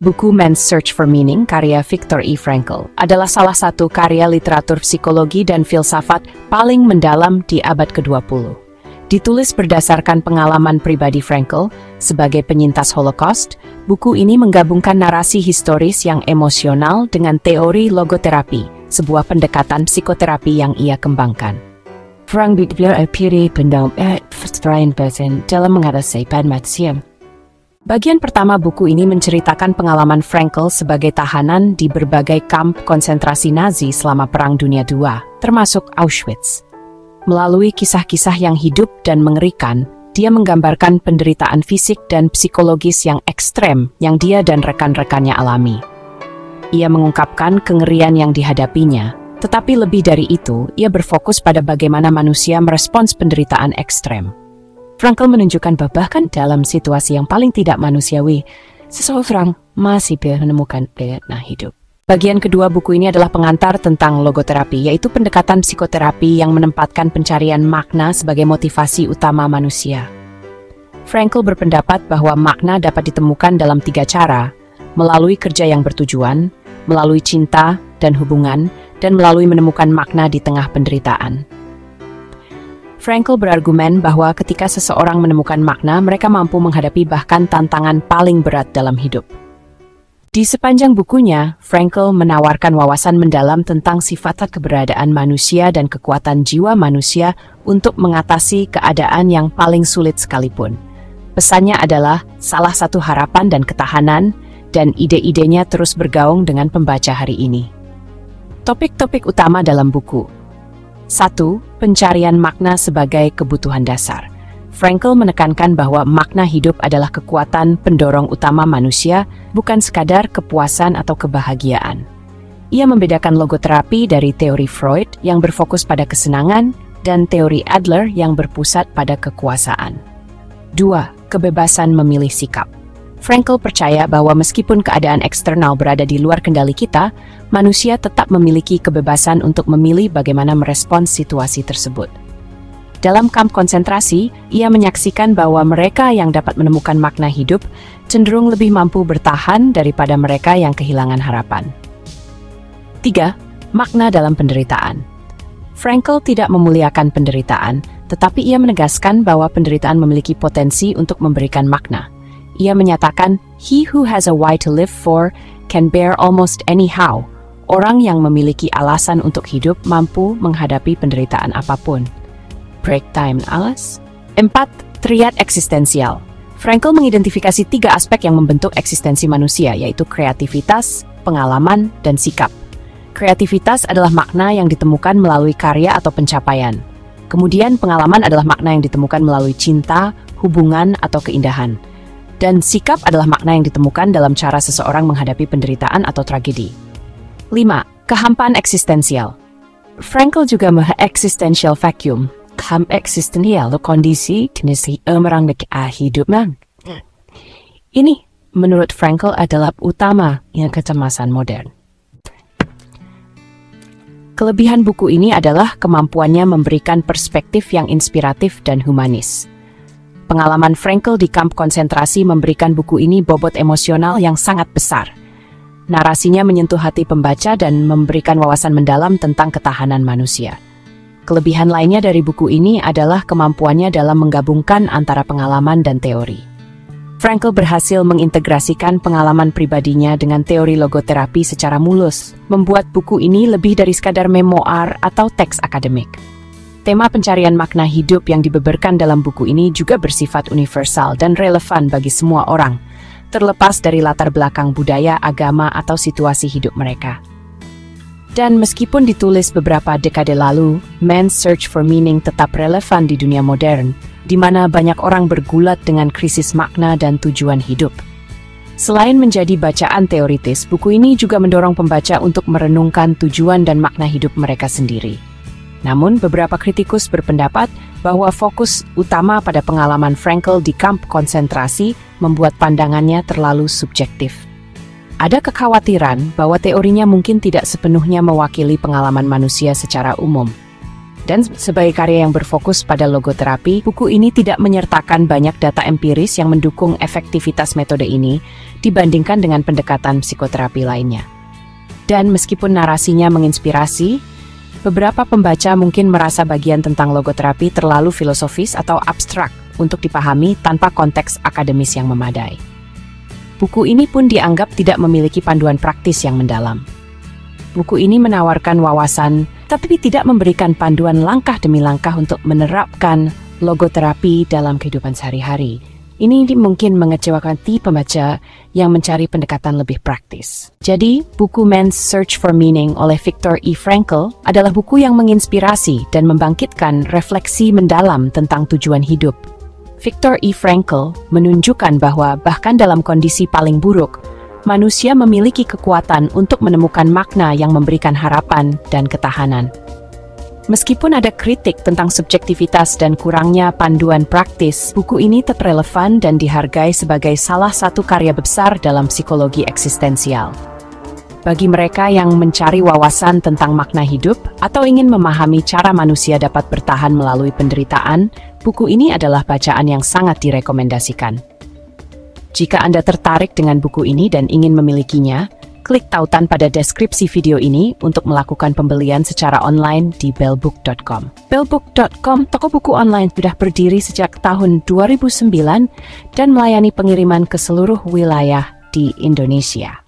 Buku Man's Search for Meaning karya Viktor E. Frankl adalah salah satu karya literatur psikologi dan filsafat paling mendalam di abad ke-20. Ditulis berdasarkan pengalaman pribadi Frankl sebagai penyintas Holocaust, buku ini menggabungkan narasi historis yang emosional dengan teori logoterapi, sebuah pendekatan psikoterapi yang ia kembangkan. Frankl berpikir dalam mengatasi manusia. Bagian pertama buku ini menceritakan pengalaman Frankl sebagai tahanan di berbagai kamp konsentrasi Nazi selama Perang Dunia II, termasuk Auschwitz. Melalui kisah-kisah yang hidup dan mengerikan, dia menggambarkan penderitaan fisik dan psikologis yang ekstrem yang dia dan rekan-rekannya alami. Ia mengungkapkan kengerian yang dihadapinya, tetapi lebih dari itu, ia berfokus pada bagaimana manusia merespons penderitaan ekstrem. Frankl menunjukkan bahwa bahkan dalam situasi yang paling tidak manusiawi, seseorang masih menemukan makna hidup. Bagian kedua buku ini adalah pengantar tentang logoterapi, yaitu pendekatan psikoterapi yang menempatkan pencarian makna sebagai motivasi utama manusia. Frankl berpendapat bahwa makna dapat ditemukan dalam 3 cara, melalui kerja yang bertujuan, melalui cinta dan hubungan, dan melalui menemukan makna di tengah penderitaan. Frankl berargumen bahwa ketika seseorang menemukan makna, mereka mampu menghadapi bahkan tantangan paling berat dalam hidup. Di sepanjang bukunya, Frankl menawarkan wawasan mendalam tentang sifat keberadaan manusia dan kekuatan jiwa manusia untuk mengatasi keadaan yang paling sulit sekalipun. Pesannya adalah salah satu harapan dan ketahanan, dan ide-idenya terus bergaung dengan pembaca hari ini. Topik-topik utama dalam buku. 1. Pencarian makna sebagai kebutuhan dasar. Frankl menekankan bahwa makna hidup adalah kekuatan pendorong utama manusia, bukan sekadar kepuasan atau kebahagiaan. Ia membedakan logoterapi dari teori Freud yang berfokus pada kesenangan dan teori Adler yang berpusat pada kekuasaan. 2. Kebebasan memilih sikap. Frankl percaya bahwa meskipun keadaan eksternal berada di luar kendali kita, manusia tetap memiliki kebebasan untuk memilih bagaimana merespons situasi tersebut. Dalam kamp konsentrasi, ia menyaksikan bahwa mereka yang dapat menemukan makna hidup cenderung lebih mampu bertahan daripada mereka yang kehilangan harapan. 3. Makna dalam penderitaan. Frankl tidak memuliakan penderitaan, tetapi ia menegaskan bahwa penderitaan memiliki potensi untuk memberikan makna. Ia menyatakan, "He who has a why to live for can bear almost anyhow." Orang yang memiliki alasan untuk hidup mampu menghadapi penderitaan apapun. Break time, alas. 4. Triad eksistensial. Frankl mengidentifikasi 3 aspek yang membentuk eksistensi manusia, yaitu kreativitas, pengalaman, dan sikap. Kreativitas adalah makna yang ditemukan melalui karya atau pencapaian. Kemudian pengalaman adalah makna yang ditemukan melalui cinta, hubungan, atau keindahan. Dan sikap adalah makna yang ditemukan dalam cara seseorang menghadapi penderitaan atau tragedi. 5. Kehampaan eksistensial. Frankl juga existential vacuum. Eksistensial kondisi kondisi orang hidup. Ini, menurut Frankl, adalah utama yang kecemasan modern. Kelebihan buku ini adalah kemampuannya memberikan perspektif yang inspiratif dan humanis. Pengalaman Frankl di kamp konsentrasi memberikan buku ini bobot emosional yang sangat besar. Narasinya menyentuh hati pembaca dan memberikan wawasan mendalam tentang ketahanan manusia. Kelebihan lainnya dari buku ini adalah kemampuannya dalam menggabungkan antara pengalaman dan teori. Frankl berhasil mengintegrasikan pengalaman pribadinya dengan teori logoterapi secara mulus, membuat buku ini lebih dari sekadar memoir atau teks akademik. Tema pencarian makna hidup yang dibeberkan dalam buku ini juga bersifat universal dan relevan bagi semua orang, terlepas dari latar belakang budaya, agama, atau situasi hidup mereka. Dan meskipun ditulis beberapa dekade lalu, Man's Search for Meaning tetap relevan di dunia modern, di mana banyak orang bergulat dengan krisis makna dan tujuan hidup. Selain menjadi bacaan teoritis, buku ini juga mendorong pembaca untuk merenungkan tujuan dan makna hidup mereka sendiri. Namun, beberapa kritikus berpendapat bahwa fokus utama pada pengalaman Frankl di kamp konsentrasi membuat pandangannya terlalu subjektif. Ada kekhawatiran bahwa teorinya mungkin tidak sepenuhnya mewakili pengalaman manusia secara umum. Dan sebagai karya yang berfokus pada logoterapi, buku ini tidak menyertakan banyak data empiris yang mendukung efektivitas metode ini, dibandingkan dengan pendekatan psikoterapi lainnya. Dan meskipun narasinya menginspirasi, beberapa pembaca mungkin merasa bagian tentang logoterapi terlalu filosofis atau abstrak untuk dipahami tanpa konteks akademis yang memadai. Buku ini pun dianggap tidak memiliki panduan praktis yang mendalam. Buku ini menawarkan wawasan, tapi tidak memberikan panduan langkah demi langkah untuk menerapkan logoterapi dalam kehidupan sehari-hari. Ini mungkin mengecewakan pembaca yang mencari pendekatan lebih praktis. Jadi, buku Man's Search for Meaning oleh Viktor E. Frankl adalah buku yang menginspirasi dan membangkitkan refleksi mendalam tentang tujuan hidup. Viktor E. Frankl menunjukkan bahwa bahkan dalam kondisi paling buruk, manusia memiliki kekuatan untuk menemukan makna yang memberikan harapan dan ketahanan. Meskipun ada kritik tentang subjektivitas dan kurangnya panduan praktis, buku ini tetap relevan dan dihargai sebagai salah satu karya besar dalam psikologi eksistensial. Bagi mereka yang mencari wawasan tentang makna hidup atau ingin memahami cara manusia dapat bertahan melalui penderitaan, buku ini adalah bacaan yang sangat direkomendasikan. Jika Anda tertarik dengan buku ini dan ingin memilikinya, klik tautan pada deskripsi video ini untuk melakukan pembelian secara online di bellbook.com. Bellbook.com, toko buku online, sudah berdiri sejak tahun 2009 dan melayani pengiriman ke seluruh wilayah di Indonesia.